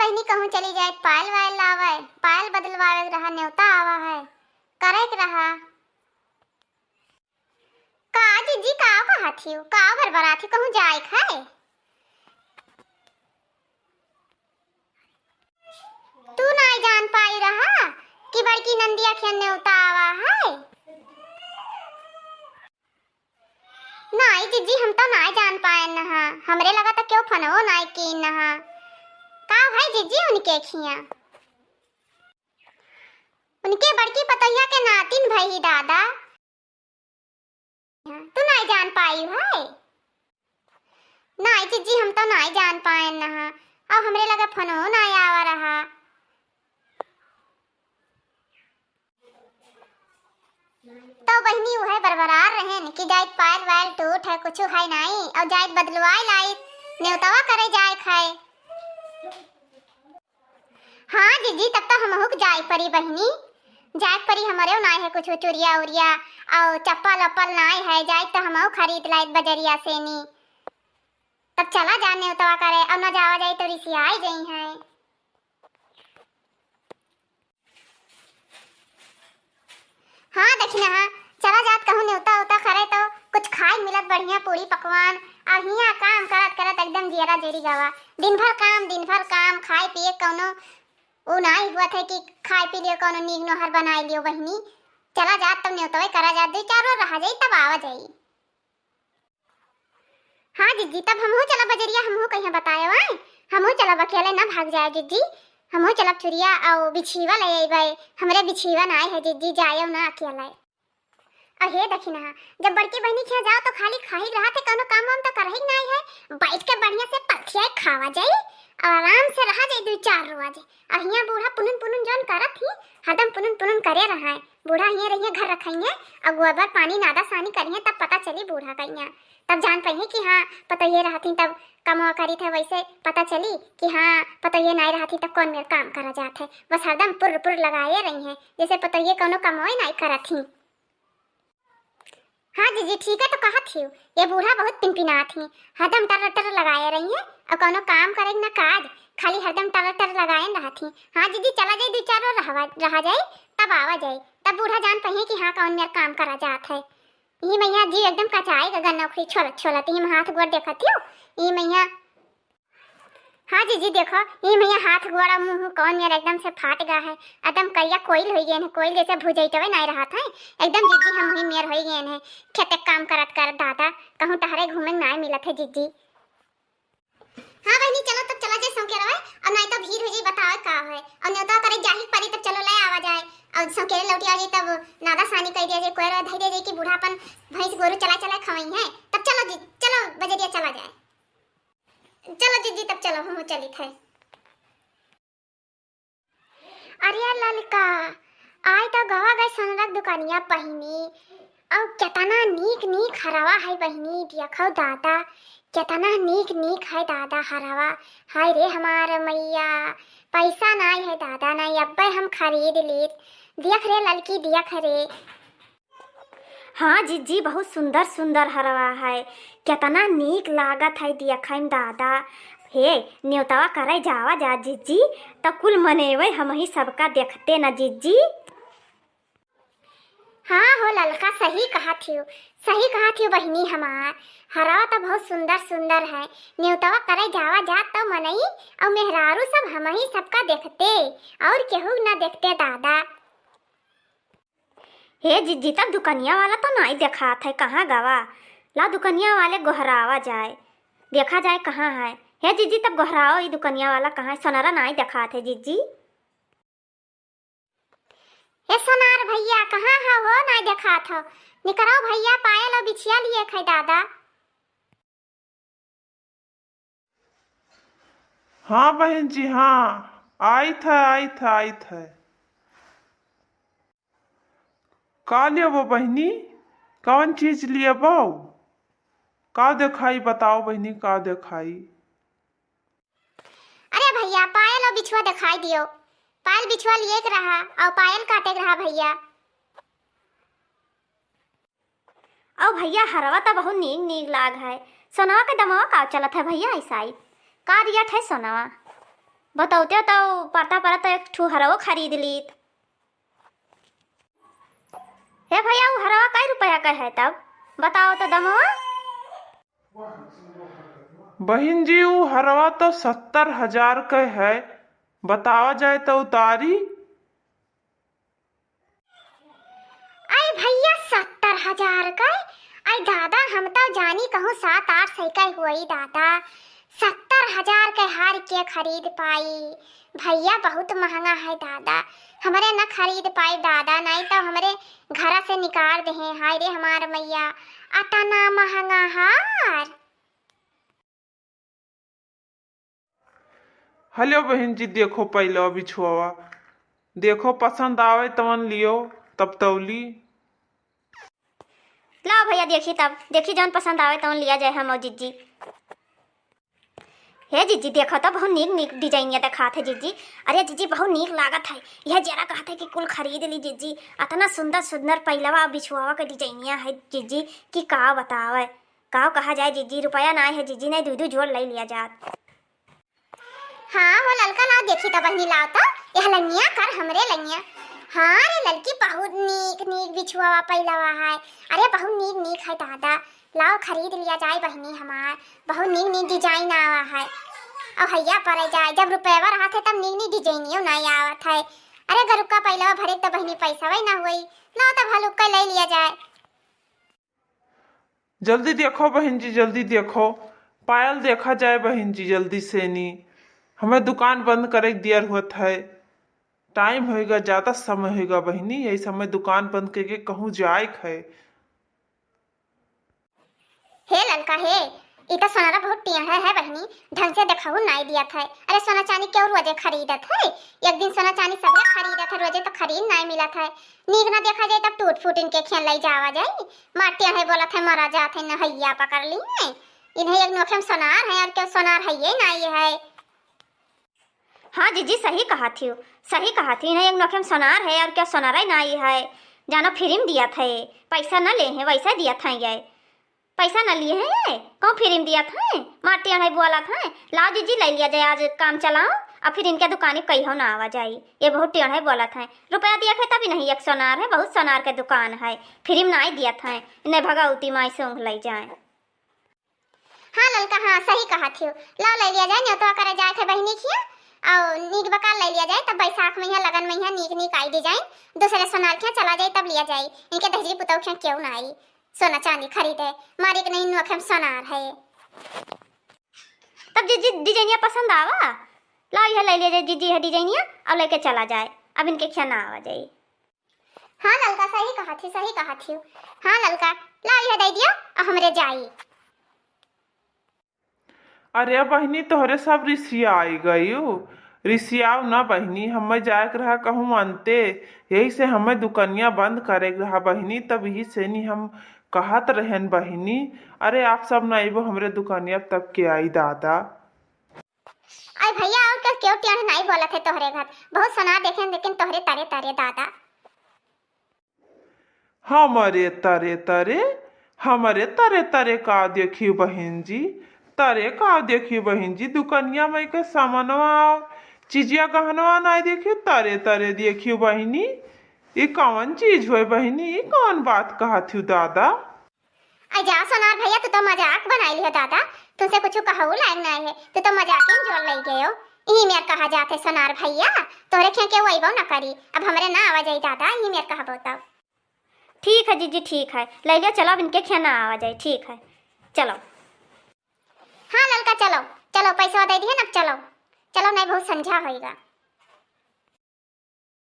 बहनी कहूँ चली जाए पायल वायल लावे, पायल बदलवावे रहा, न्योता आवा है, करे के रहा। का जीजी का कहा थी, का भरभरा थी कहूँ जाए खाए। तू नहीं जान पाई रहा कि बड़की नंदिया के न्योता आवा है। नहीं जीजी हम तो नहीं जान पाए नहा, हमरे लगा तो क्यों फनो नहीं की नहा। का भाई जीजी उनके खिया, उनके बड़की पतैया के नातिन भाई दादा। तू नहीं जान पाई है। नहीं जीजी हम तो नहीं जान पाए नहा, अब हमरे लगा फनो नहीं आवा रहा। तो बहनी वह बरबरार रहन कि जाइत पायल वायल टूट है कुछ है नहीं, और जाइत बदलवाए लाई न्योतवा करे जाए खाए। हाँ जीजी तब तो हम हुक जाए परी बहनी, जाए परी हमारे नहीं है कुछ चुरिया उरिया और चप्पल वप्पल नहीं है, जाए तो हम खरीद लाइत बजरिया से नी, तब चला जा न्योतवा करे। अब न जावा जाए तो रिसियाई गई है। हाँ देखना हाँ चला जात कहूँ न्योता उता करे तो कुछ खाए मिलत बढ़िया पूरी पकवान, और हिया काम करत करत एकदम जियरा जेरी गवा। दिन भर काम खाए पिए कौनो वो नहीं हुआ था कि खाए पी लियो कौनो नीक नोहर बनाए लियो बहनी। चला जात तब न्योतवे करा जात, दो चार बार रहा जाई तब आवा जाई। हाँ जीजी तब हमहू चला बजरिया, हमहू कहीं बताए वाई, हमहू चला अकेले ना भाग जाए जीजी, हमहू चला चुरिया और बिछीवा ले आइबे। हमरे बिछीवा नहीं है जीजी, जायो ना अकेले। अहे देखना जब बड़की बहनी के जाओ तो खाली खाही रहा थे, कोनो काम वाम तो करही नहीं है, बैठ के बढ़िया से पथिया खावा जाई, आराम से रहा जाई 2-4 रोज। अहिया बूढ़ा पुनन पुनन जोन करत थी हरदम पुनन पुनन करे रहा है। बूढ़ा हिया रहिए घर रखइए और गोबर पानी नादा सानी करिए, तब पता चली बूढ़ा कहिया, तब जान पाइए कि हाँ पता ये रहती तब कमवा करी थे, वैसे पता चली कि हाँ पता ये नहीं रहती तब कौन मेरा काम करा जाते। बस हरदम पुर पुर लगाए रही है जैसे पता ये कोनो कमवा नहीं करत थी। हाँ जीजी ठीक है तो कहा थी ये बूढ़ा बहुत पिनपिना थी, हरदम टर टर लगाए रही है और कोनो काम करे न काज, खाली हरदम टर टर लगाए रहा थी। हाँ जीजी चला जाए 2-4 रोज रहा जाए तब आवा जाए, तब बूढ़ा जान पाइए कि हाँ कौन मेरा काम करा जात है। ये मैया जी एकदम कचाई गगन नौकरी छोलत छोलत ही हाथ गोड़ देखत हो ये मैया। हाँ जीजी देखो ये मैया हाथ गोड़ा मुंह कौन मेरा एकदम से फाट गया है, एकदम करिया कोयल हो गए हैं, कोयल जैसे भुजैतवे नहीं रहा था एकदम जीजी हम ही मेर हो गए हैं। खेते काम करत करत दादा कहूँ टहरे घूमे नहीं मिलत है जीजी। हाँ बहनी चलो तब चला जाए सौके रहे, और नहीं तो भीड़ हो जाए बताओ का है, और न्योता करे जाही परी तब चलो ले आवा जाए, और सौके लौटी आ जाए तब नादा सानी कह दिया जाए, कोई रो धई दे जाए कि बूढ़ापन भैंस गोरू चला चला खवई है। तब चलो जी चलो बजरिया चला जाए, चलो जीजी तब चलो हम चली थे। अरे ललका आय तो गवा गए सनरक दुकानिया पहिनी, और कितना नीक नीक हरावा है बहनी, देखो दादा कितना नीक नीक है दादा हरावा। हाय रे हमार मैया पैसा नहीं है दादा, नहीं अब्बे हम खरीद ली, देख रे ललकी देख रे। हाँ जीजी बहुत सुंदर सुंदर हरवा है, कितना नीक लागत है देखै दादा। हे न्योतवा करे जावा जा जीजी तो कुल मनेवे हम ही सबका देखते न जीजी। हाँ हो ललका सही कहा थी बहनी हमार, हरवा तो बहुत सुंदर सुंदर है, न्योतवा करे जावा जा तो मनई और मेहरारू सब हम ही सबका देखते और केहू न देखते दादा। हे जीजी तब दुकनिया वाला तो नहीं देखा था, कहाँ गवा ला दुकनिया वाले गोहरावा जाए देखा जाए कहाँ है। हे जीजी तब गोहराओ ये दुकनिया वाला कहाँ है, सोनारा नहीं देखा थे जीजी। हे सोनार भैया कहाँ है हो नहीं देखा था, निकराओ भैया पायल और बिछिया लिए खे दादा। हाँ बहन जी हाँ आई था। का लियो वो बहनी, कौन चीज लिए बो, का दिखाई बताओ बहनी का दिखाई। अरे भैया पायल और बिछुआ दिखाई दियो, पायल बिछुआ लिए के रहा और पायल काटे के रहा भैया। और भैया हरवा तो बहुत नीक नीक लाग है, सोनावा के दमवा का चलत है भैया ऐसा ही का रियट है सोनावा। बताओते तो पता पड़ा तो एक ठू हरवा खरीद लीत। हे भैया वो हरवा कई रुपया का है तब बताओ तो दमवा। बहन जी वो हरवा तो 70,000 का है, बतावा जाए तो उतारी। आई भैया 70,000 का? आई दादा हम तो जानी कहूँ 7-8 सही का हुई दादा। 70,000 के हार के खरीद पाई भैया, बहुत महंगा है दादा। हमारे न खरीद पाई दादा, नहीं तो हमारे घर से निकाल दे। हाय रे हमार मैया, अतना महंगा हार। हेलो बहन जी, देखो पहले बिछुआ, देखो पसंद आवे तवन लियो तब तौली। ला भैया देखी तब देखी जौन पसंद आवे तौन लिया जाए हम और जीजी। हे जीजी देखो तो बहुत नीक नीक डिजाइन दिखात है जीजी। अरे जीजी बहुत नीक लागत है। यह जरा कहते है कि कुल खरीद ली जीजी। इतना सुंदर सुंदर पहलवा बिछुआ के डिजाइनिया है जीजी कि का बतावे का कहा जाए जीजी। रुपया ना है जीजी, नहीं दू जोड़ ले लिया जात। हाँ वो ललका लाओ देखी तो बहनी लाओ तो यह लंगिया कर हमरे लंगिया। हाँ रे ललकी बहुत नीक नीक बिछुआ पहलवा है। अरे बहुत नीक नीक है दादा, लाओ खरीद लिया जाए बहनी हमार। बहुत नीक नीक डिजाइन आवा है और हैया पर जाए जब रुपया रहा थे तब नीक नीक डिजाइनियो नहीं आवत है। अरे अगर रुका पहलवा भरे तो बहनी पैसा वही ना हुई, लाओ तो भलुक्का ले लिया जाए। जल्दी देखो बहन जी, जल्दी देखो, पायल देखा जाए बहन जी जल्दी से। नी हमें दुकान बंद करे दियर हुआ है, टाइम होएगा, ज्यादा समय होएगा बहनी, यही समय दुकान बंद करके कहूँ जाए है। हे ललका हे, इतना सोनारा बहुत टेढ़ा है बहनी, ढंग से देखहु नहीं दिया था। अरे सोना चांदी क्यों रोजे खरीदत है? एक दिन सोना चांदी सब खरीदत है, रोजे तो खरीद नहीं मिला था। नीक ना देखा जाए तब टूट फूट इनके खेल ले जावा जाए। मार टेढ़े बोला था मरा जाते न हैया पकड़ ली है। इन्हें एक नोखे में सोनार है और क्यों सोनार है ये नहीं है। हाँ जीजी सही कहा थी, सही कहा थी। इन्हें एक नोखे में सोनार है और क्या सोनारा ही नहीं है। जानो फ्री में दिया था, पैसा न ले हैं वैसा दिया था। ये पैसा न लिए हैं कौन फ्री में दिया था? माटी है बोला था लाओ जीजी ले लिया जाए, आज काम चलाओ और फिर इनके दुकान कहीं हो ना आवा जाए। ये बहुत टेढ़ा बोला था, रुपया दिया था तभी नहीं। एक सोनार है, बहुत सोनार के दुकान है, फ्री में नहीं दिया था। इन्हें भगावती माई से ऊँग ले जाए। हाँ ललका हाँ सही कहा थी, लाओ ले लिया जाए। न्योतवा करे जाए थे बहनी खिया और नीक बकार ले लिया जाए, तब बैसाख में लगन में नीक नीक आई डिजाइन दूसरे सोनार के चला जाए तब लिया जाए। इनके दहजी पुतौ के क्यों ना आई सोना चांदी खरीदे, मारी के नहीं नोखे में सोनार है। तब जीजी डिजाइनिया पसंद आवा, लाओ यह ले लिया जाए जीजी है डिजाइनिया और लेके चला जाए। अब इनके क्या ना आवा जाए। हाँ ललका सही कहा थी, सही कहा थी। हाँ ललका लाओ यह दे दिया और हमरे जाई। अरे बहनी तोहरे सब रिसिया आई गई, रिसियाव ना बहनी, हमें जाए रहा कहूँ मानते, यही से हमें दुकनिया बंद करे रहा बहनी। तब यही से नहीं हम कहत रहन बहनी, अरे आप सब न आइबो हमरे दुकानिया तब के आई दादा। अरे भैया और क्या क्यों टेढ़े नहीं बोला थे तोहरे घर, बहुत सोनार देखे लेकिन तोहरे तारे तारे दादा। हमारे तरे तरे, हमारे तरे तरे का देखी बहन जी, तरे का देखी बहन जी। दुकनिया में के सामानवा चीजिया गहनवा नहीं देखी, तरे तरे देखी बहनी। ये कौन चीज हुई बहनी, ये कौन बात कहा थी दादा? जा सोनार भैया तू तो मजाक बनाई लियो दादा, तुमसे कुछ कहू लायक नहीं है, तू तो मजाक ही जोड़ ले गए हो। यही मेर कहा जाते सोनार भैया, तोहरे खे के वही ना करी, अब हमरे ना आवा जाए दादा, यही मेर कहा बताओ। ठीक है जीजी ठीक है, ले लिया चलो, अब इनके खे ना आवा जाए। ठीक है चलो। हाँ ललका चलो चलो, पैसा दे दिए ना, चलो चलो, नहीं बहुत समझा होएगा।